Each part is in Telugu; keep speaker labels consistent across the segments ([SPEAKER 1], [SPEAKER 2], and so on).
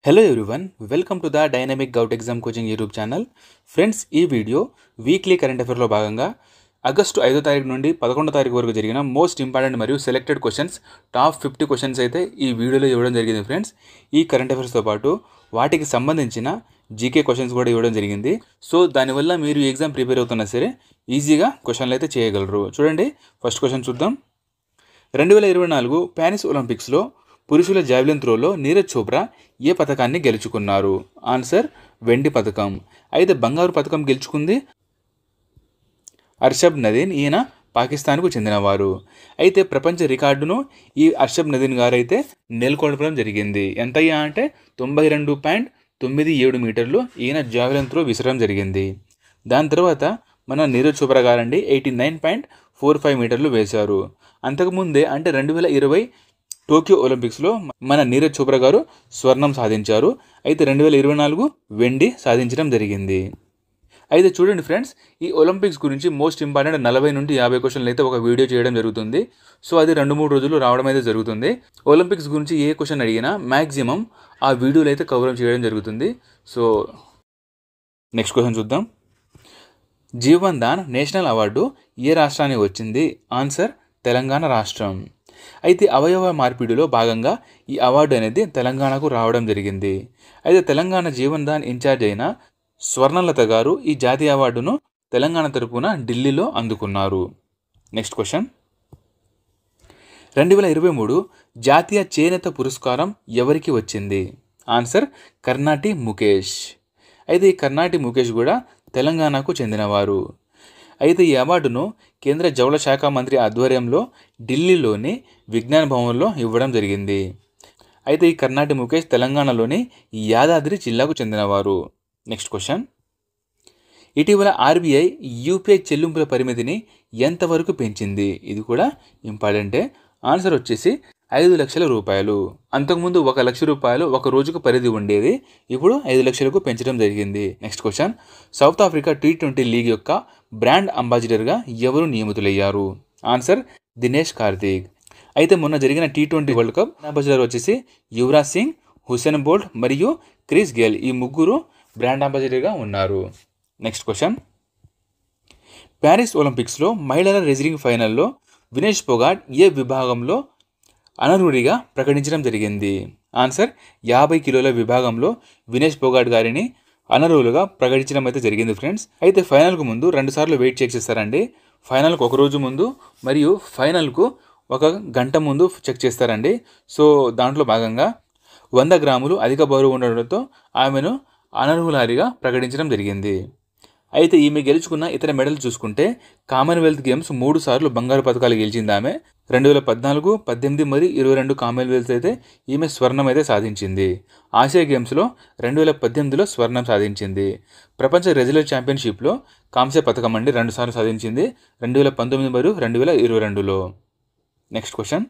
[SPEAKER 1] Hello everyone, welcome to the dynamic govt exam coaching YouTube channel. Friends, ఈ వీడియో వీక్లీ కరెంట్ అఫైర్లో భాగంగా ఆగస్టు 5వ తారీఖు నుండి 11వ తారీఖు వరకు జరిగిన మోస్ట్ ఇంపార్టెంట్ మరియు సెలెక్టెడ్ క్వశ్చన్స్, టాప్ 50 క్వశ్చన్స్ అయితే ఈ వీడియోలో ఇవ్వడం జరిగింది. ఫ్రెండ్స్, ఈ కరెంట్ అఫైర్స్తో పాటు వాటికి సంబంధించిన జీకే క్వశ్చన్స్ కూడా ఇవ్వడం జరిగింది. సో దానివల్ల మీరు ఈ ఎగ్జామ్ ప్రిపేర్ అవుతున్నా సరే ఈజీగా క్వశ్చన్లు అయితే చేయగలరు. చూడండి, ఫస్ట్ క్వశ్చన్ చూద్దాం. 2024 ప్యారిస్ ఒలింపిక్స్లో పురుషుల జావెలిన్ త్రోలో నీరజ్ చోప్రా ఏ పథకాన్ని గెలుచుకున్నారు? ఆన్సర్ వెండి పథకం. అయితే బంగారు పథకం గెలుచుకుంది అర్షబ్ నదీన్. ఈయన పాకిస్తాన్కు చెందినవారు. అయితే ప్రపంచ రికార్డును ఈ అర్షబ్ నదీన్ గారు అయితే నెలకొల్పడం జరిగింది. ఎంతయ్యా అంటే 92.97 మీటర్లు ఈయన జావెలిన్ త్రో విసరడం జరిగింది. దాని తర్వాత మన నీరజ్ చోప్రా గారండి 89.45 మీటర్లు వేశారు. అంతకుముందే అంటే 2020 టోక్యో ఒలింపిక్స్లో మన నీరజ్ చోప్రా గారు స్వర్ణం సాధించారు. అయితే 2024 వెండి సాధించడం జరిగింది. అయితే చూడండి ఫ్రెండ్స్, ఈ ఒలింపిక్స్ గురించి మోస్ట్ ఇంపార్టెంట్ 40 నుండి 50 క్వశ్చన్లు అయితే ఒక వీడియో చేయడం జరుగుతుంది. సో అది 2-3 రోజులు రావడం అయితే జరుగుతుంది. ఒలింపిక్స్ గురించి ఏ క్వశ్చన్ అడిగినా మ్యాక్సిమం ఆ వీడియోలో అయితే కవర్ చేయడం జరుగుతుంది. సో నెక్స్ట్ క్వశ్చన్ చూద్దాం. జీవన్ దాన్ నేషనల్ అవార్డు ఏ రాష్ట్రానికి వచ్చింది? ఆన్సర్ తెలంగాణ రాష్ట్రం. అయితే అవయవ మార్పిడిలో భాగంగా ఈ అవార్డు అనేది తెలంగాణకు రావడం జరిగింది. అయితే తెలంగాణ జీవన్ దాన్ ఇన్ఛార్జ్ అయిన స్వర్ణలత గారు ఈ జాతీయ అవార్డును తెలంగాణ తరపున ఢిల్లీలో అందుకున్నారు. Next question. 2023 జాతీయ చేనేత పురస్కారం ఎవరికి వచ్చింది? ఆన్సర్ కర్నాటి ముఖేష్. అయితే ఈ కర్నాటి ముఖేష్ కూడా తెలంగాణకు చెందినవారు. అయితే ఈ అవార్డును కేంద్ర జౌళ శాఖ మంత్రి ఆధ్వర్యంలో ఢిల్లీలోని విజ్ఞాన్ భవన్లో ఇవ్వడం జరిగింది. అయితే ఈ కర్నాటి ముఖేష్ తెలంగాణలోని యాదాద్రి జిల్లాకు చెందినవారు. Next question. ఇటీవల ఆర్బీఐ యూపీఐ చెల్లింపుల పరిమితిని ఎంతవరకు పెంచింది? ఇది కూడా ఇంపార్టెంటే. ఆన్సర్ వచ్చేసి 5 లక్షల రూపాయలు. అంతకుముందు 1 లక్ష రూపాయలు ఒక రోజుకు పరిధి ఉండేది, ఇప్పుడు 5 లక్షలకు పెంచడం జరిగింది. Next question. South Africa T20 league యొక్క బ్రాండ్ అంబాసిడర్గా ఎవరు నియమితులయ్యారు? ఆన్సర్ దినేష్ కార్తీక్. అయితే మొన్న జరిగిన T20 వరల్డ్ కప్ అంబాసిడర్ వచ్చేసి యువరాజ్ సింగ్, హుసేన్ బోల్ట్ మరియు క్రిస్ గేల్, ఈ ముగ్గురు బ్రాండ్ అంబాసిడర్గా ఉన్నారు. Next question. ప్యారిస్ ఒలింపిక్స్లో మహిళల రెజ్లింగ్ ఫైనల్లో వినేష్ ఫోగాట్ ఏ విభాగంలో అనర్హుడిగా ప్రకటించడం జరిగింది? ఆన్సర్ 50 కిలోల విభాగంలో వినేష్ ఫోగాట్ గారిని అనర్హులుగా ప్రకటించడం అయితే జరిగింది. ఫ్రెండ్స్, అయితే ఫైనల్కు ముందు 2 సార్లు వెయిట్ చెక్ చేస్తారండి. ఫైనల్కు ఒక రోజు ముందు మరియు ఫైనల్కు 1 గంట ముందు చెక్ చేస్తారండి. సో దాంట్లో భాగంగా 100 గ్రాములు అధిక బరువు ఉండడంతో ఆమెను అనర్హులారిగా ప్రకటించడం జరిగింది. అయితే ఈమె గెలుచుకున్న ఇతర మెడల్ చూసుకుంటే కామన్వెల్త్ గేమ్స్ 3 సార్లు బంగారు పథకాలు గెలిచింది ఆమె. 2014, 18 మరియు 22 కామన్వెల్త్ అయితే ఈమె స్వర్ణం అయితే సాధించింది. ఆసియా గేమ్స్లో 2018లో స్వర్ణం సాధించింది. ప్రపంచ రెజ్లర్ ఛాంపియన్షిప్లో కాంస్య పథకం అండి 2 సార్లు సాధించింది, 2019 మరియు 2022లో. Next question.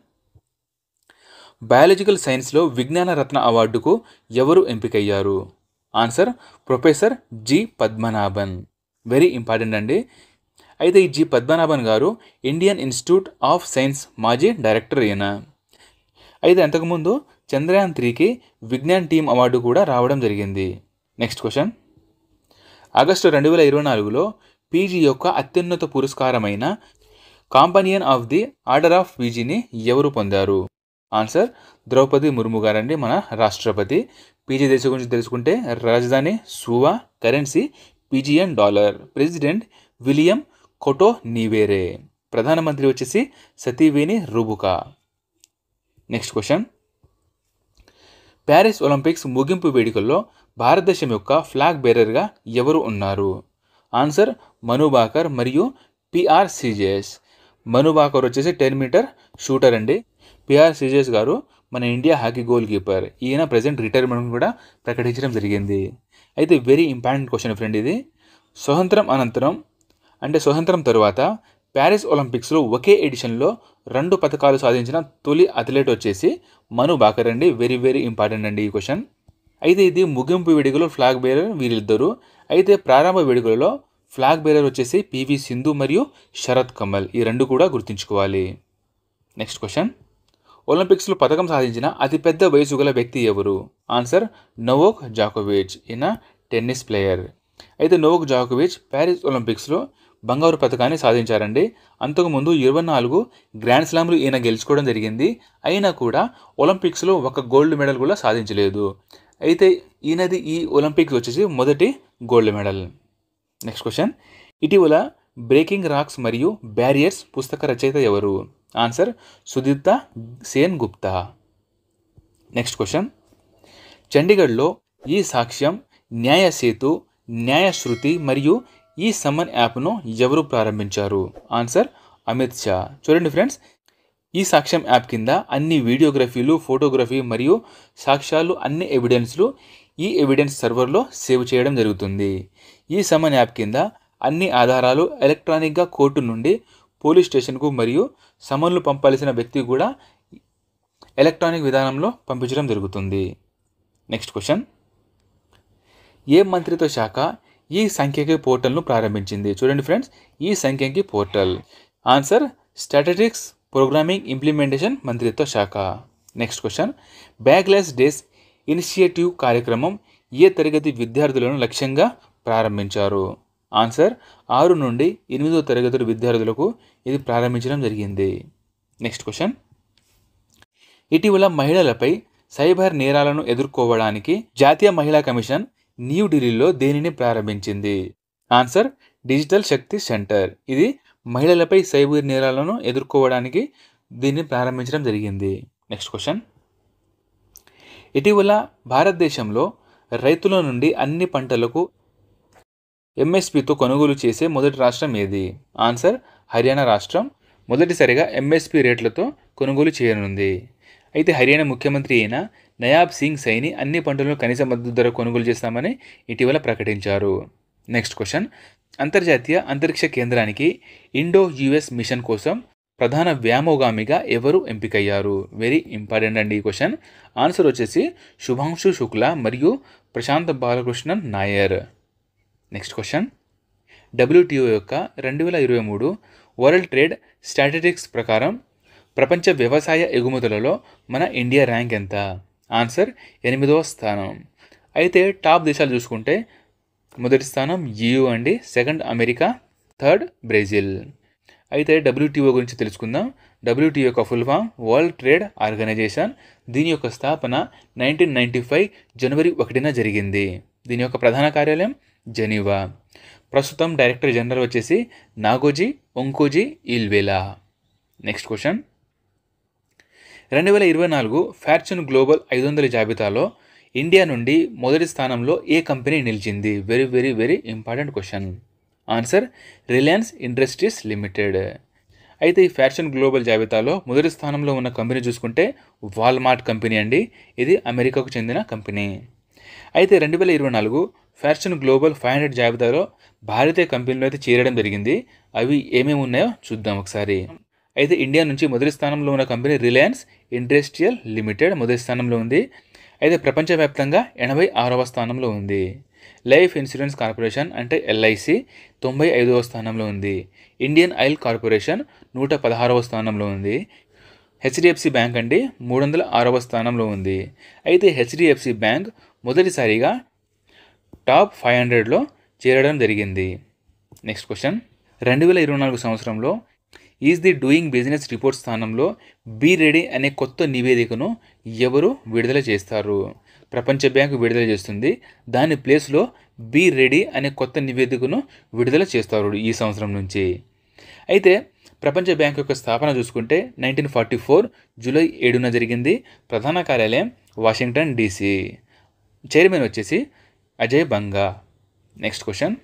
[SPEAKER 1] బయాలజికల్ సైన్స్లో విజ్ఞాన రత్న అవార్డుకు ఎవరు ఎంపికయ్యారు? Answer professor G Padmanabhan. Very important అండి. అయితే ఈ జి పద్మనాభన్ గారు ఇండియన్ ఇన్స్టిట్యూట్ ఆఫ్ సైన్స్ మాజీ డైరెక్టర్ ఈయన. అయితే అంతకుముందు చంద్రయాన్ 3కి విజ్ఞాన్ టీమ్ అవార్డు కూడా రావడం జరిగింది. Next question. ఆగస్టు 2024లో పీజీ యొక్క అత్యున్నత పురస్కారమైన కాంపానియన్ ఆఫ్ ది ఆర్డర్ ఆఫ్ పీజీని ఎవరు పొందారు? ఆన్సర్ ద్రౌపది ముర్ము గారండి, మన రాష్ట్రపతి. పీజీ దేశం గురించి తెలుసుకుంటే రాజధాని Suva, currency Fijian dollar, president Wiliame Katonivere, ప్రధానమంత్రి వచ్చేసి Sitiveni Rabuka. Next question. Paris Olympics ముగింపు వేడుకల్లో భారతదేశం యొక్క ఫ్లాగ్ బేరర్గా ఎవరు ఉన్నారు? ఆన్సర్ మను బాకర్ మరియు పిఆర్ సిజేఎస్. మను బాకర్ వచ్చేసి 10 మీటర్ షూటర్ అండి. పిఆర్ సిజేఎస్ గారు మన ఇండియా హాకీ గోల్ కీపర్. ఈయన ప్రజెంట్ రిటైర్మెంట్ కూడా ప్రకటించడం జరిగింది. అయితే వెరీ ఇంపార్టెంట్ క్వశ్చన్ ఫ్రెండ్ ఇది. స్వతంత్రం అనంతరం అంటే స్వతంత్రం తరువాత ప్యారిస్ ఒలింపిక్స్లో ఒకే ఎడిషన్లో 2 పథకాలు సాధించిన తొలి అథ్లెట్ వచ్చేసి మను బాకర్ అండి. వెరీ వెరీ ఇంపార్టెంట్ అండి ఈ క్వశ్చన్. అయితే ఇది ముగింపు వేడుకలో ఫ్లాగ్ బేరర్ వీరిద్దరు. అయితే ప్రారంభ వేడుకలలో ఫ్లాగ్ బేరర్ వచ్చేసి పివి సింధు మరియు శరత్ కమల్, ఈ 2 కూడా గుర్తుంచుకోవాలి. Next question. ఒలింపిక్స్లో పథకం సాధించిన అతిపెద్ద వయసు గల వ్యక్తి ఎవరు? ఆన్సర్ నోవాక్ జోకోవిచ్. ఈయన టెన్నిస్ ప్లేయర్. అయితే నోవాక్ జోకోవిచ్ ప్యారిస్ ఒలింపిక్స్లో బంగారు పథకాన్ని సాధించారండి. అంతకుముందు 24 గ్రాండ్ స్లామ్లు ఈయన గెలుచుకోవడం జరిగింది. అయినా కూడా ఒలింపిక్స్లో ఒక గోల్డ్ మెడల్ కూడా సాధించలేదు. అయితే ఈయనది ఈ ఒలింపిక్స్ వచ్చేసి మొదటి గోల్డ్ మెడల్. నెక్స్ట్ క్వశ్చన్, ఇటీవల బ్రేకింగ్ రాక్స్ మరియు బ్యారియర్స్ పుస్తక రచయిత ఎవరు? Answer Sudipta Sen Gupta. Next question, చండీగఢ్లో ఈ సాక్ష్యం, న్యాయ సేతు, న్యాయ శృతి మరియు ఈ సమన్ యాప్ను ఎవరు ప్రారంభించారు? ఆన్సర్ అమిత్ షా. చూడండి ఫ్రెండ్స్, ఈ సాక్ష్యం యాప్ కింద అన్ని వీడియోగ్రఫీలు, ఫోటోగ్రఫీ మరియు సాక్ష్యాలు, అన్ని ఎవిడెన్స్లు ఈ ఎవిడెన్స్ సర్వర్లో సేవ్ చేయడం జరుగుతుంది. ఈ సమన్ యాప్ కింద అన్ని ఆధారాలు ఎలక్ట్రానిక్గా కోర్టు నుండి పోలీస్ స్టేషన్కు మరియు సమన్లు పంపాల్సిన వ్యక్తి కూడా ఎలక్ట్రానిక్ విధానంలో పంపించడం జరుగుతుంది. నెక్స్ట్ క్వశ్చన్, ఏ మంత్రిత్వ శాఖ ఈ సంఖ్యకి పోర్టల్ను ప్రారంభించింది? చూడండి ఫ్రెండ్స్, ఈ సంఖ్యకి portal answer statistics programming implementation మంత్రిత్వ శాఖ. Next question, bagless days initiative కార్యక్రమం ఏ తరగతి విద్యార్థులను లక్ష్యంగా ప్రారంభించారు? ఆన్సర్ 6 నుండి 8వ తరగతుల విద్యార్థులకు ఇది ప్రారంభించడం జరిగింది. నెక్స్ట్ క్వశ్చన్, ఇటీవల మహిళలపై సైబర్ నేరాలను ఎదుర్కోవడానికి జాతీయ మహిళా కమిషన్ న్యూఢిల్లీలో దేనిని ప్రారంభించింది? ఆన్సర్ డిజిటల్ శక్తి సెంటర్. ఇది మహిళలపై సైబర్ నేరాలను ఎదుర్కోవడానికి దీన్ని ప్రారంభించడం జరిగింది. నెక్స్ట్ క్వశ్చన్, ఇటీవల భారతదేశంలో రైతుల నుండి అన్ని పంటలకు ఎంఎస్పితో కొనుగోలు చేసే మొదటి రాష్ట్రం ఏది? ఆన్సర్ హర్యానా రాష్ట్రం మొదటిసారిగా ఎంఎస్పి రేట్లతో కొనుగోలు చేయనుంది. అయితే హర్యానా ముఖ్యమంత్రి అయిన నయాబ్ సింగ్ సైని అన్ని పంటలను కనీస మద్దతు ధర కొనుగోలు చేస్తామని ఇటీవల ప్రకటించారు. నెక్స్ట్ క్వశ్చన్, అంతర్జాతీయ అంతరిక్ష కేంద్రానికి ఇండో యుఎస్ మిషన్ కోసం ప్రధాన వ్యామోగామిగా ఎవరు ఎంపికయ్యారు? వెరీ ఇంపార్టెంట్ అండి ఈ క్వశ్చన్. ఆన్సర్ వచ్చేసి శుభాంశు శుక్లా మరియు Prashant Balakrishnan Nair. Next question, WTO యొక్క 2023 వరల్డ్ ట్రేడ్ స్టాటిస్టిక్స్ ప్రకారం ప్రపంచ వ్యవసాయ ఎగుమతులలో మన ఇండియా ర్యాంక్ ఎంత? ఆన్సర్ 8వ స్థానం. అయితే టాప్ దేశాలు చూసుకుంటే మొదటి స్థానం EU అండి, సెకండ్ అమెరికా, థర్డ్ బ్రెజిల్. అయితే డబ్ల్యూటీఓ గురించి తెలుసుకుందాం. డబ్ల్యూటీఓ యొక్క full form world trade organization. దీని యొక్క స్థాపన 1995 జనవరి 1న జరిగింది. దీని యొక్క ప్రధాన కార్యాలయం జెనీవా. ప్రస్తుతం డైరెక్టర్ జనరల్ వచ్చేసి Nagoji ఒంకోజీ ఇల్వేలా. Next question, 2024 fortune global 500 జాబితాలో ఇండియా నుండి మొదటి స్థానంలో ఏ కంపెనీ నిలిచింది? Very very very important question. Answer Reliance industries limited. అయితే ఈ ఫ్యాషన్ గ్లోబల్ జాబితాలో మొదటి స్థానంలో ఉన్న కంపెనీ చూసుకుంటే వాల్మార్ట్ కంపెనీ అండి. ఇది అమెరికాకు చెందిన కంపెనీ. అయితే 2024 ఫ్యాషన్ గ్లోబల్ 500 జాబితాలో భారతీయ కంపెనీలు అయితే చేరడం జరిగింది. అవి ఏమేమి ఉన్నాయో చూద్దాం ఒకసారి. అయితే ఇండియా నుంచి మొదటి స్థానంలో ఉన్న కంపెనీ రిలయన్స్ ఇండస్ట్రియల్ లిమిటెడ్ మొదటి స్థానంలో ఉంది. అయితే ప్రపంచవ్యాప్తంగా 86వ స్థానంలో ఉంది. లైఫ్ ఇన్సూరెన్స్ కార్పొరేషన్ అంటే LIC 95వ స్థానంలో ఉంది. ఇండియన్ ఆయిల్ కార్పొరేషన్ 116వ స్థానంలో ఉంది. HDFC బ్యాంక్ అండి 306వ స్థానంలో ఉంది. అయితే HDFC బ్యాంక్ మొదటిసారిగా టాప్ 500లో చేరడం జరిగింది. నెక్స్ట్ క్వశ్చన్, 2024 సంవత్సరంలో is the doing business report స్థానంలో బీ రెడీ అనే కొత్త నివేదికను ఎవరు విడుదల చేస్తారు? ప్రపంచ బ్యాంకు విడుదల చేస్తుంది. దాని ప్లేస్లో బీ రెడీ అనే కొత్త నివేదికను విడుదల చేస్తారు ఈ సంవత్సరం నుంచి. అయితే ప్రపంచ బ్యాంక్ యొక్క స్థాపన చూసుకుంటే 1944 జూలై 7న జరిగింది. ప్రధాన కార్యాలయం వాషింగ్టన్ DC. చైర్మన్ వచ్చేసి అజయ్ బంగా. నెక్స్ట్ క్వశ్చన్,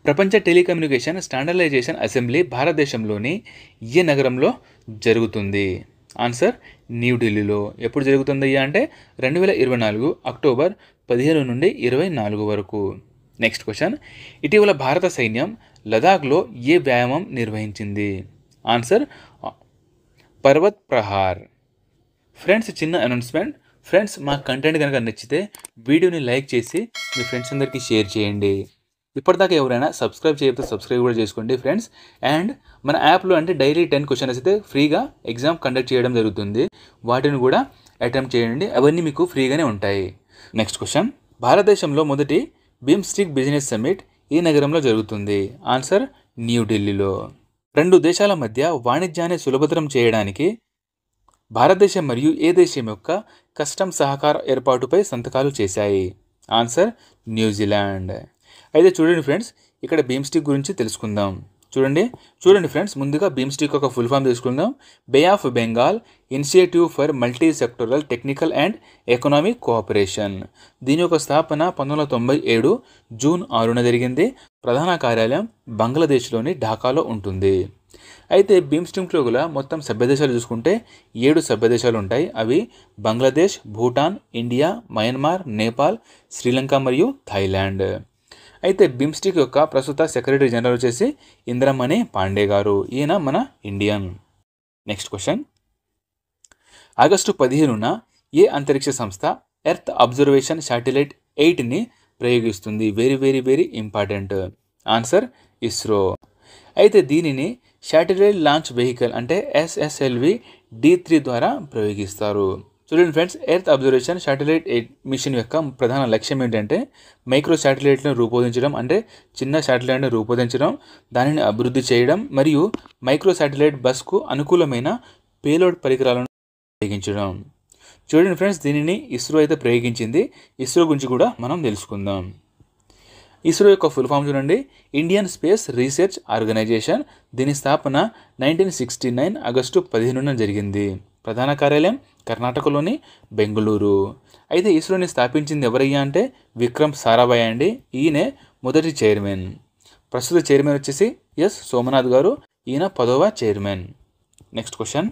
[SPEAKER 1] ప్రపంచ టెలికమ్యూనికేషన్ స్టాండర్డైజేషన్ అసెంబ్లీ భారతదేశంలోని ఏ నగరంలో జరుగుతుంది? ఆన్సర్ న్యూఢిల్లీలో. ఎప్పుడు జరుగుతుంది అంటే 2024 అక్టోబర్ 15 నుండి 24 వరకు. నెక్స్ట్ క్వశ్చన్, ఇటీవల భారత సైన్యం లదాఖ్లో ఏ వ్యాయామం నిర్వహించింది? ఆన్సర్ పర్వత్ ప్రహార్. ఫ్రెండ్స్, చిన్న అనౌన్స్మెంట్. ఫ్రెండ్స్, మా కంటెంట్ కనుక నచ్చితే వీడియోని లైక్ చేసి మీ ఫ్రెండ్స్ అందరికీ షేర్ చేయండి. ఇప్పటిదాకా ఎవరైనా సబ్స్క్రైబ్ చేయకపోతే సబ్స్క్రైబ్ కూడా చేసుకోండి ఫ్రెండ్స్. అండ్ మన యాప్లో అంటే డైలీ 10 క్వశ్చన్స్ అయితే ఫ్రీగా ఎగ్జామ్ కండక్ట్ చేయడం జరుగుతుంది. వాటిని కూడా అటెంప్ట్ చేయండి, అవన్నీ మీకు ఫ్రీగానే ఉంటాయి. నెక్స్ట్ క్వశ్చన్, భారతదేశంలో మొదటి బిమ్స్టిక్ బిజినెస్ సమ్మిట్ ఏ నగరంలో జరుగుతుంది? ఆన్సర్ న్యూఢిల్లీలో. రెండు దేశాల మధ్య వాణిజ్యాన్ని సులభతరం చేయడానికి భారతదేశం మరియు ఏ దేశం యొక్క కస్టమ్ సహకార ఏర్పాటుపై సంతకాలు చేశాయి? Answer New Zealand. అయితే చూడండి ఫ్రెండ్స్, ఇక్కడ బిమ్స్టిక్ గురించి తెలుసుకుందాం. చూడండి ఫ్రెండ్స్, ముందుగా బిమ్స్టిక్ ఒక ఫుల్ ఫామ్ తెలుసుకుందాం. Bay of Bengal initiative for multi sectoral technical and economic cooperation. దీని యొక్క స్థాపన 1997 జూన్ 6న జరిగింది. ప్రధాన కార్యాలయం బంగ్లాదేశ్లోని ఢాకాలో ఉంటుంది. అయితే బిమ్స్టిక్లో గల మొత్తం సభ్యదేశాలు చూసుకుంటే 7 సభ్యదేశాలు ఉంటాయి. అవి బంగ్లాదేశ్, భూటాన్, ఇండియా, మయన్మార్, నేపాల్, శ్రీలంక మరియు థాయిలాండ్. అయితే బిమ్స్టిక్ యొక్క ప్రస్తుత సెక్రటరీ జనరల్ వచ్చేసి ఇంద్రమణి పాండే గారు. ఈయన మన ఇండియన్. నెక్స్ట్ క్వశ్చన్, ఆగస్టు 15న ఏ అంతరిక్ష సంస్థ ఎర్త్ అబ్జర్వేషన్ శాటిలైట్ 8ని ప్రయోగిస్తుంది? Very very very important. Answer ISRO. అయితే దీనిని శాటిలైట్ లాంచ్ వెహికల్ అంటే SSLV D3 ద్వారా ప్రయోగిస్తారు. చూడండి friends, earth observation satellite 8 mission యొక్క ప్రధాన లక్ష్యం ఏంటంటే మైక్రో శాటిలైట్లను రూపొందించడం, అంటే చిన్న శాటిలైట్ను రూపొందించడం, దానిని అభివృద్ధి చేయడం మరియు మైక్రో శాటిలైట్ బస్కు అనుకూలమైన పేలోడ్ పరికరాలను ప్రయోగించడం. చూడండి ఫ్రెండ్స్, దీనిని ఇస్రో అయితే ప్రయోగించింది. ఇస్రో గురించి కూడా మనం తెలుసుకుందాం. ఇస్రో యొక్క ఫుల్ ఫామ్ చూడండి, ఇండియన్ స్పేస్ రీసెర్చ్ ఆర్గనైజేషన్. దీని స్థాపన 1969 ఆగస్టు 15న జరిగింది. ప్రధాన కార్యాలయం కర్ణాటకలోని బెంగళూరు. అయితే ఇస్రోని స్థాపించింది ఎవరయ్యా అంటే విక్రమ్ సారాభాయ్ అండి. ఈయనే మొదటి చైర్మన్. ప్రస్తుత చైర్మన్ వచ్చేసి ఎస్ సోమనాథ్ గారు. ఈయన 10వ చైర్మన్. నెక్స్ట్ క్వశ్చన్,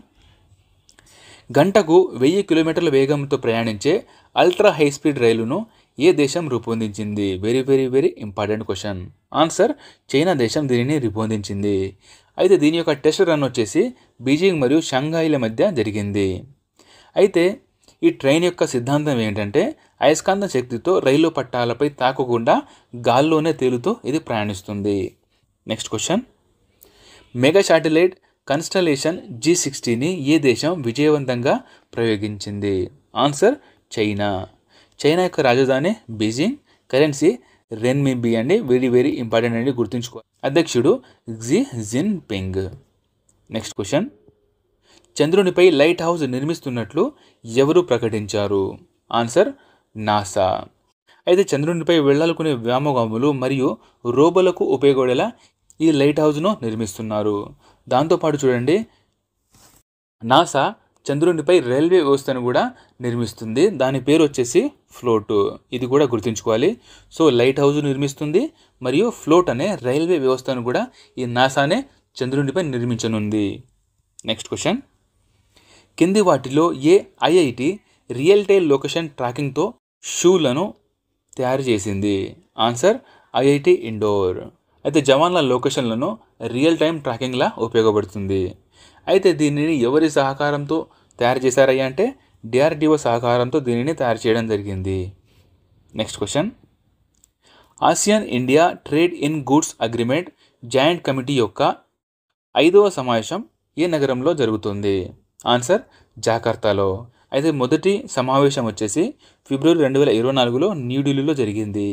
[SPEAKER 1] గంటకు 1000 కిలోమీటర్ల వేగంతో ప్రయాణించే అల్ట్రా హై స్పీడ్ రైలును ఏ దేశం రూపొందించింది? Very very very important question. Answer China దేశం దీనిని రూపొందించింది. అయితే దీని యొక్క టెస్ట్ రన్ వచ్చేసి బీజింగ్ మరియు షాంఘాయిల మధ్య జరిగింది. అయితే ఈ ట్రైన్ యొక్క సిద్ధాంతం ఏంటంటే అయస్కాంత శక్తితో రైలు పట్టాలపై తాకకుండా గాల్లోనే తేలుతూ ఇది ప్రయాణిస్తుంది. Next question, mega satellite constellation G60ని ఏ దేశం విజయవంతంగా ప్రయోగించింది? Answer China. చైనా యొక్క రాజధాని బీజింగ్, కరెన్సీ రెన్మిన్బి అండి. వెరీ వెరీ ఇంపార్టెంట్ అండి, గుర్తుంచుకో. అధ్యక్షుడు క్సీ జిన్పింగ్. నెక్స్ట్ క్వశ్చన్, చంద్రునిపై లైట్ హౌస్ నిర్మిస్తున్నట్లు ఎవరు ప్రకటించారు? Answer NASA. అయితే చంద్రునిపై వెళ్లాలనుకునే వ్యోమగాములు మరియు రోబోలకు ఉపయోగపడేలా ఈ లైట్ హౌస్ను నిర్మిస్తున్నారు. దాంతోపాటు చూడండి, నాసా చంద్రునిపై రైల్వే వ్యవస్థను కూడా నిర్మిస్తుంది. దాని పేరు వచ్చేసి ఫ్లోట్. ఇది కూడా గుర్తుంచుకోవాలి. సో లైట్ హౌస్ నిర్మిస్తుంది మరియు ఫ్లోట్ అనే రైల్వే వ్యవస్థను కూడా ఈ నాసానే చంద్రునిపై నిర్మించనుంది. నెక్స్ట్ క్వశ్చన్, కింది వాటిలో ఏ IIT రియల్ టైమ్ లొకేషన్ ట్రాకింగ్తో షూలను తయారు చేసింది? Answer IIT Indore. అయితే జవాన్ల లొకేషన్లను రియల్ టైమ్ ట్రాకింగ్లా ఉపయోగపడుతుంది. అయితే దీనిని ఎవరి సహకారంతో తయారు చేశారయ్యా అంటే DRDO సహకారంతో దీనిని తయారు చేయడం జరిగింది. Next question, Asian India trade in goods agreement joint committee యొక్క 5వ సమావేశం ఏ నగరంలో జరుగుతుంది? ఆన్సర్ జాకర్తాలో. అయితే మొదటి సమావేశం వచ్చేసి ఫిబ్రవరి 2024లో న్యూఢిల్లీలో జరిగింది.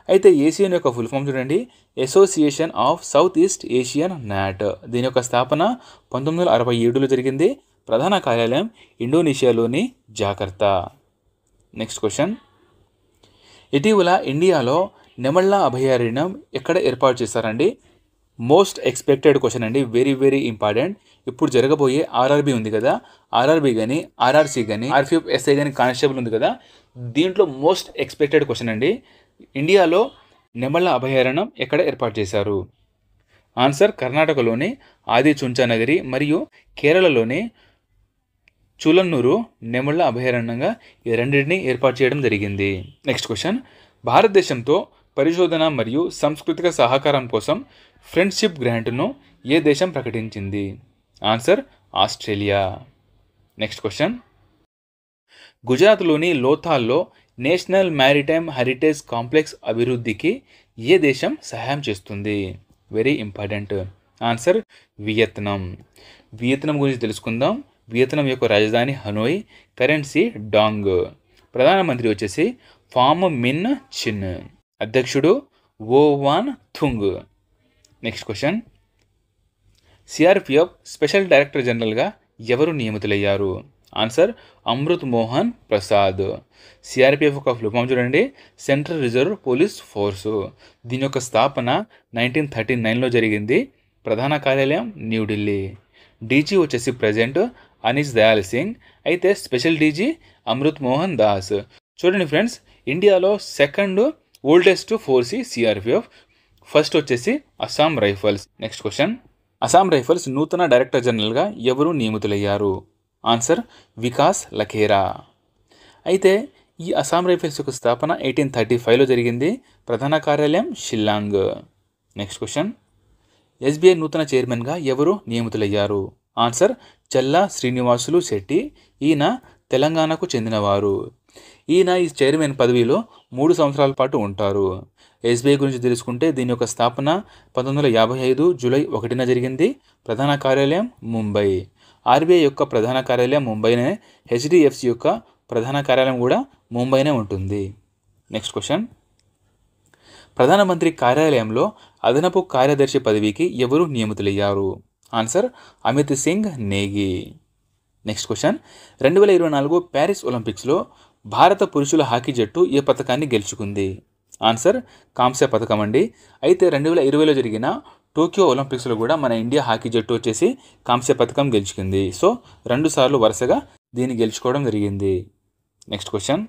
[SPEAKER 1] అయితే ఏసియన్ యొక్క ఫుల్ ఫామ్ చూడండి, association of south east Asian not. దీని యొక్క స్థాపన 1967లో జరిగింది. ప్రధాన కార్యాలయం ఇండోనేషియాలోని జాకర్తా. నెక్స్ట్ క్వశ్చన్, ఇటీవల ఇండియాలో నెమళ్ళ అభయారణ్యం ఎక్కడ ఏర్పాటు చేశారండి? మోస్ట్ ఎక్స్పెక్టెడ్ క్వశ్చన్ అండి, వెరీ వెరీ ఇంపార్టెంట్. ఇప్పుడు జరగబోయే RRB ఉంది కదా, RRB కానీ RRC కానీ RPF SI కానీ కానిస్టేబుల్ ఉంది కదా, దీంట్లో మోస్ట్ ఎక్స్పెక్టెడ్ క్వశ్చన్ అండి. ఇండియాలో నెమళ్ళ అభయారణ్యం ఎక్కడ ఏర్పాటు చేశారు? ఆన్సర్ కర్ణాటకలోని ఆదిచుంచనగిరి మరియు కేరళలోని చులన్నూరు నెమళ్ళ అభయారణ్యంగా ఈ రెండింటిని ఏర్పాటు చేయడం జరిగింది. నెక్స్ట్ క్వశ్చన్, భారతదేశంతో పరిశోధన మరియు సాంస్కృతిక సహకారం కోసం ఫ్రెండ్షిప్ గ్రాంట్ను ఏ దేశం ప్రకటించింది? Answer Australia. నెక్స్ట్ క్వశ్చన్, గుజరాత్లోని లోథాల్లో నేషనల్ మ్యారిటైమ్ హెరిటేజ్ కాంప్లెక్స్ అభివృద్ధికి ఏ దేశం సహాయం చేస్తుంది? Very important. Answer Vietnam. Vietnam గురించి తెలుసుకుందాం. వియత్నాం యొక్క రాజధాని హనోయ్, కరెన్సీ డాంగ్. ప్రధానమంత్రి వచ్చేసి ఫామ్ మిన్ చిన్, అధ్యక్షుడు Vo Van Thuong. Next question, CRPF special director జనరల్గా ఎవరు నియమితులయ్యారు? ఆన్సర్ అమృత్ మోహన్ ప్రసాద్. సిఆర్పిఎఫ్ యొక్క ఫుల్ ఫామ్ చూడండి, సెంట్రల్ రిజర్వ్ పోలీస్ ఫోర్సు. దీని యొక్క స్థాపన 1939లో జరిగింది. ప్రధాన కార్యాలయం న్యూఢిల్లీ. డీజీ వచ్చేసి ప్రజెంట్ అనీస్ దయాల్ సింగ్, అయితే స్పెషల్ డీజీ అమృత్ మోహన్ దాస్. చూడండి ఫ్రెండ్స్, ఇండియాలో second oldest force CRPF. First వచ్చేసి Assam rifles. Next question, Assam rifles నూతన డైరెక్టర్ జనరల్గా ఎవరు నియమితులయ్యారు? ఆన్సర్ వికాస్ లఖేరా. అయితే ఈ అస్సాం రైఫల్స్ యొక్క స్థాపన 1835లో జరిగింది. ప్రధాన కార్యాలయం షిల్లాంగ్. నెక్స్ట్ క్వశ్చన్, ఎస్బీఐ నూతన చైర్మన్గా ఎవరు నియమితులయ్యారు? ఆన్సర్ చల్లా శ్రీనివాసులు శెట్టి. ఈయన తెలంగాణకు చెందినవారు. ఈయన ఈ చైర్మన్ పదవిలో 3 సంవత్సరాల పాటు ఉంటారు. ఎస్బీఐ గురించి తెలుసుకుంటే దీని యొక్క స్థాపన 1955 జూలై 1న జరిగింది. ప్రధాన కార్యాలయం ముంబై. ఆర్బీఐ యొక్క ప్రధాన కార్యాలయం ముంబైనే, హెచ్డిఎఫ్సి యొక్క ప్రధాన కార్యాలయం కూడా ముంబైనే ఉంటుంది. నెక్స్ట్ క్వశ్చన్, ప్రధానమంత్రి కార్యాలయంలో అదనపు కార్యదర్శి పదవికి ఎవరు నియమితులయ్యారు? Answer Amit Singh Negi. Next question, 2024 Paris ఒలింపిక్స్లో భారత పురుషుల హాకీ జట్టు ఏ పథకాన్ని గెలుచుకుంది? ఆన్సర్ కాంస్య పథకం అండి. అయితే 2020లో జరిగిన టోక్యో ఒలింపిక్స్లో కూడా మన ఇండియా హాకీ జట్టు వచ్చేసి కాంస్య పథకం గెలుచుకుంది. సో 2 సార్లు వరుసగా దీన్ని గెలుచుకోవడం జరిగింది. Next question,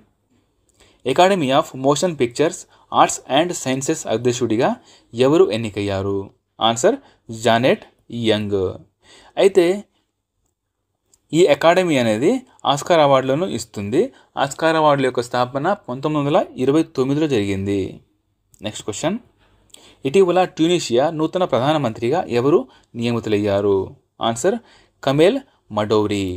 [SPEAKER 1] academy of motion pictures arts and sciences అధ్యక్షుడిగా ఎవరు ఎన్నికయ్యారు? Answer Janet young. అయితే ఈ అకాడమీ అనేది ఆస్కార్ అవార్డులను ఇస్తుంది. ఆస్కార్ అవార్డుల యొక్క స్థాపన 1929లో జరిగింది. నెక్స్ట్ క్వశ్చన్, ఇటీవల ట్యూనీషియా నూతన ప్రధానమంత్రిగా ఎవరు నియమితులయ్యారు? ఆన్సర్ కమేల్ మడౌరి.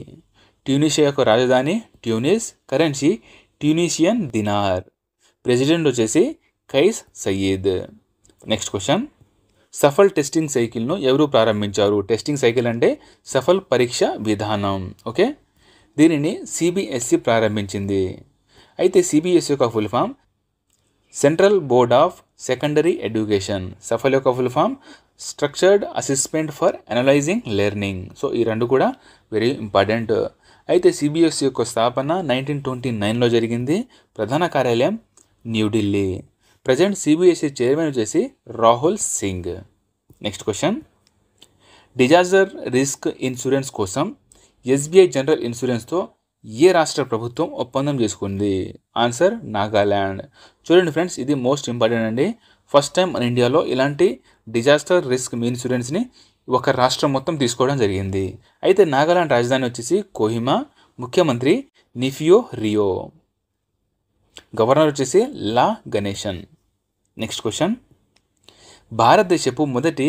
[SPEAKER 1] ట్యూనీషియా యొక్క రాజధాని Tunis, currency Tunisian dinar. President వచ్చేసి Kais Saied. Next question, Safal testing సైకిల్ను ఎవరు ప్రారంభించారు? టెస్టింగ్ సైకిల్ అంటే సఫల్ పరీక్ష విధానం. ఓకే, దీనిని సిబిఎస్ఈ ప్రారంభించింది. అయితే సిబిఎస్ఈ యొక్క full form central board of secondary education. Safal యొక్క full form structured assessment for analysing learning. So ఈ రెండు కూడా వెరీ ఇంపార్టెంట్. అయితే సిబిఎస్ఈ యొక్క స్థాపన 1929లో జరిగింది. ప్రధాన కార్యాలయం న్యూఢిల్లీ. ప్రజెంట్ సిబిఎస్ఈ చైర్మన్ వచ్చేసి Rahul Singh. Next question, disaster risk insurance కోసం ఎస్బీఐ జనరల్ ఇన్సూరెన్స్తో ఏ రాష్ట్ర ప్రభుత్వం ఒప్పందం చేసుకుంది? ఆన్సర్ నాగాల్యాండ్. చూడండి ఫ్రెండ్స్, ఇది మోస్ట్ ఇంపార్టెంట్ అండి. ఫస్ట్ టైం మన ఇండియాలో ఇలాంటి డిజాస్టర్ రిస్క్ ఇన్సూరెన్స్ని ఒక రాష్ట్రం మొత్తం తీసుకోవడం జరిగింది. అయితే నాగాలాండ్ రాజధాని వచ్చేసి కోహిమా, ముఖ్యమంత్రి నిఫియో రియో, గవర్నర్ వచ్చేసి లా గణేశన్. నెక్స్ట్ క్వశ్చన్, భారతదేశపు మొదటి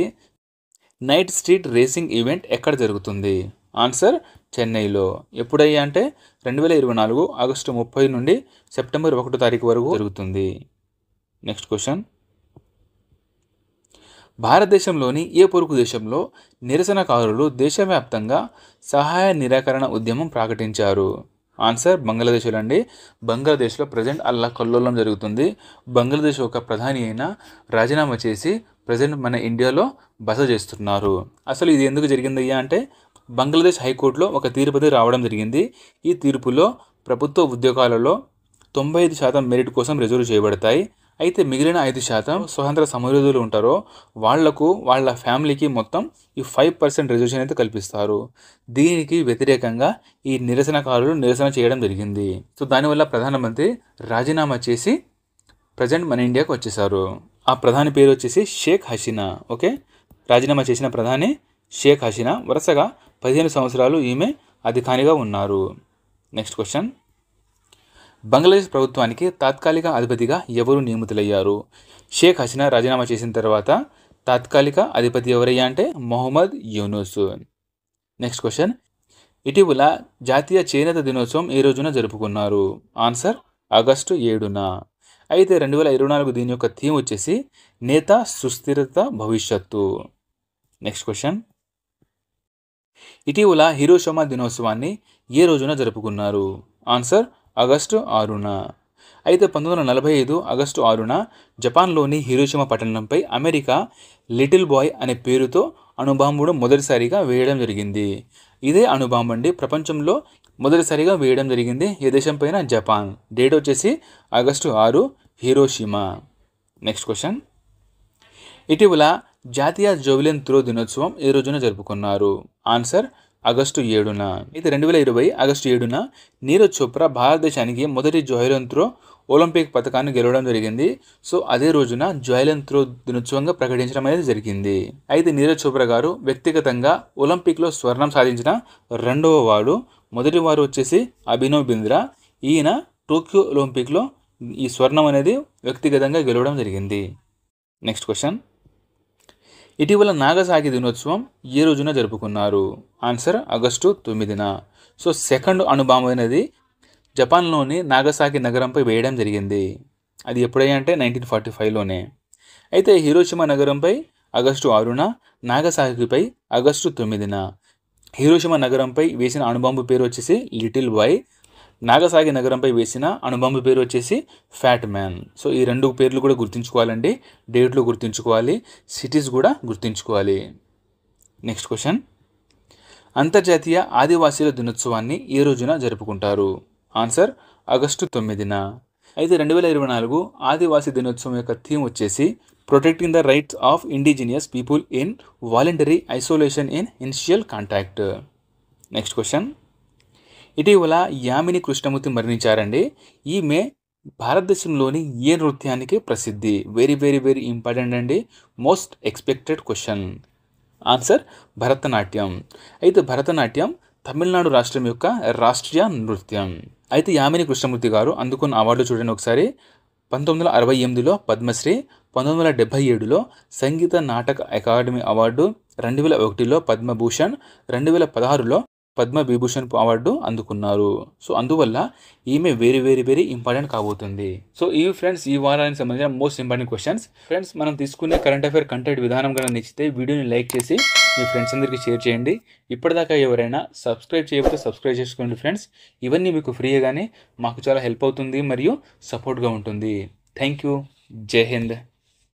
[SPEAKER 1] నైట్ స్ట్రీట్ రేసింగ్ ఈవెంట్ ఎక్కడ జరుగుతుంది? ఆన్సర్ చెన్నైలో. ఎప్పుడయ్యా అంటే 2024 ఆగస్టు 30 నుండి సెప్టెంబర్ 1 తారీఖు వరకు జరుగుతుంది. నెక్స్ట్ క్వశ్చన్, భారతదేశంలోని ఏ పొరుగు దేశంలో నిరసనకారులు దేశవ్యాప్తంగా సహాయ నిరాకరణ ఉద్యమం ప్రకటించారు? ఆన్సర్ బంగ్లాదేశ్లో అండి. బంగ్లాదేశ్లో ప్రజెంట్ అల్లకల్లోలం జరుగుతుంది. బంగ్లాదేశ్ ఒక ప్రధాని అయినా రాజీనామా చేసి ప్రజెంట్ మన ఇండియాలో బస చేస్తున్నారు. అసలు ఇది ఎందుకు జరిగిందయ్యా అంటే బంగ్లాదేశ్ హైకోర్టులో ఒక తీర్పు రావడం జరిగింది. ఈ తీర్పులో ప్రభుత్వ ఉద్యోగాలలో 95% మెరిట్ కోసం రిజర్వ్ చేయబడతాయి. అయితే మిగిలిన 5% స్వతంత్ర సమరయోధులు ఉంటారో వాళ్లకు వాళ్ళ ఫ్యామిలీకి మొత్తం ఈ 5% రిజర్వేషన్ అయితే కల్పిస్తారు. దీనికి వ్యతిరేకంగా ఈ నిరసనకారులు నిరసన చేయడం జరిగింది. సో దానివల్ల ప్రధానమంత్రి రాజీనామా చేసి ప్రజెంట్ మన ఇండియాకు వచ్చేసారు. ఆ ప్రధాని పేరు వచ్చేసి షేక్ హసీనా. ఓకే, రాజీనామా చేసిన ప్రధాని షేక్ హసీనా. వరుసగా 15 సంవత్సరాలు ఈమె అధికారిగా ఉన్నారు. నెక్స్ట్ క్వశ్చన్, బంగ్లాదేశ్ ప్రభుత్వానికి తాత్కాలిక అధిపతిగా ఎవరు నియమితులయ్యారు? షేక్ హసీనా రాజీనామా చేసిన తర్వాత తాత్కాలిక అధిపతి ఎవరయ్యా అంటే మొహమ్మద్ యూనుస్. నెక్స్ట్ క్వశ్చన్, ఇటీవల జాతీయ చేనేత దినోత్సవం ఏ రోజున జరుపుకున్నారు? ఆన్సర్ ఆగస్టు 7న. అయితే 2024 దీని యొక్క థీమ్ వచ్చేసి నేత సుస్థిరత భవిష్యత్తు. నెక్స్ట్ క్వశ్చన్, ఇటీవల హిరోషిమా దినోత్సవాన్ని ఏ రోజున జరుపుకున్నారు? ఆన్సర్ ఆగస్టు 6న. అయితే 1945 ఆగస్టు 6న జపాన్లోని హిరోషిమా పట్టణంపై అమెరికా లిటిల్ బాయ్ అనే పేరుతో అణుబాంబును మొదటిసారిగా వేయడం జరిగింది. ఇదే అణుబాంబు అండి ప్రపంచంలో మొదటిసారిగా వేయడం జరిగింది ఏ దేశం పైన? జపాన్. డేట్ వచ్చేసి ఆగస్టు 6 హిరోషిమా. నెక్స్ట్ క్వశ్చన్, ఇటీవల జాతీయ జోవెలిన్ త్రో దినోత్సవం ఏ రోజున జరుపుకున్నారు? ఆన్సర్ ఆగస్టు 7న. ఇది 2020 ఆగస్టు 7న నీరజ్ చోప్రా భారతదేశానికి మొదటి జావెలిన్ త్రో ఒలింపిక్ పథకాన్ని గెలవడం జరిగింది. సో అదే రోజున జావెలిన్ త్రో దినోత్సవంగా ప్రకటించడం అనేది జరిగింది. అయితే నీరజ్ చోప్రా గారు వ్యక్తిగతంగా ఒలింపిక్లో స్వర్ణం సాధించిన రెండవ వాడు. మొదటి వారు వచ్చేసి అభినవ్ బింద్రా. ఈయన టోక్యో ఒలింపిక్లో ఈ స్వర్ణం అనేది వ్యక్తిగతంగా గెలవడం జరిగింది. నెక్స్ట్ క్వశ్చన్, ఇటీవల నాగసాకి దినోత్సవం ఏ రోజున జరుపుకున్నారు? ఆన్సర్ ఆగస్టు 9న. సో సెకండ్ అణుబాంబు అనేది జపాన్లోని నాగసాకి నగరంపై వేయడం జరిగింది. అది ఎప్పుడైనా అంటే 1945లోనే. అయితే హిరోషిమా నగరంపై ఆగస్టు 6న, నాగసాకిపై ఆగస్టు 9న. హిరోషిమా నగరంపై వేసిన అణుబాంబు పేరు వచ్చేసి లిటిల్ బాయ్. నాగసాకి నగరంపై వేసిన అణుబాంబు పేరు వచ్చేసి ఫ్యాట్ మ్యాన్. సో ఈ రెండు పేర్లు కూడా గుర్తుంచుకోవాలండి. డేట్లు గుర్తుంచుకోవాలి, సిటీస్ కూడా గుర్తుంచుకోవాలి. నెక్స్ట్ క్వశ్చన్, అంతర్జాతీయ ఆదివాసీల దినోత్సవాన్ని ఏ రోజున జరుపుకుంటారు? ఆన్సర్ ఆగస్టు 9న. అయితే 2024 ఆదివాసీ దినోత్సవం యొక్క థీమ్ వచ్చేసి protecting the rights of indigenous people in voluntary isolation in initial contact. Next question, ఇటీవల యామిని కృష్ణమూర్తి మరణించారండి. ఈమె భారతదేశంలోని ఏ నృత్యానికి ప్రసిద్ధి? వెరీ వెరీ వెరీ ఇంపార్టెంట్ అండి, most expected question. Answer Bharatanatyam. అయితే భరతనాట్యం తమిళనాడు రాష్ట్రం యొక్క రాష్ట్రీయ నృత్యం. అయితే యామిని కృష్ణమూర్తి గారు అందుకున్న అవార్డు చూడండి ఒకసారి. 1968లో పద్మశ్రీ, 1977లో సంగీత నాటక అకాడమీ అవార్డు, 2001లో పద్మభూషణ్, 2016లో పద్మవిభూషణ్ అవార్డు అందుకున్నారు. సో అందువల్ల ఈమె వెరీ వెరీ వెరీ ఇంపార్టెంట్ కాబోతుంది. సో ఇవి ఫ్రెండ్స్ ఈ వారానికి సంబంధించిన మోస్ట్ ఇంపార్టెంట్ క్వశ్చన్స్. ఫ్రెండ్స్ మనం తీసుకునే కరెంట్ అఫైర్ కంటెంట్ విధానం కనుక నచ్చితే వీడియోని లైక్ చేసి మీ ఫ్రెండ్స్ అందరికీ షేర్ చేయండి. ఇప్పటిదాకా ఎవరైనా సబ్స్క్రైబ్ చేయకపోతే సబ్స్క్రైబ్ చేసుకోండి ఫ్రెండ్స్. ఇవన్నీ మీకు ఫ్రీగానే మాకు చాలా హెల్ప్ అవుతుంది మరియు సపోర్ట్గా ఉంటుంది. Thank you. జై హింద్.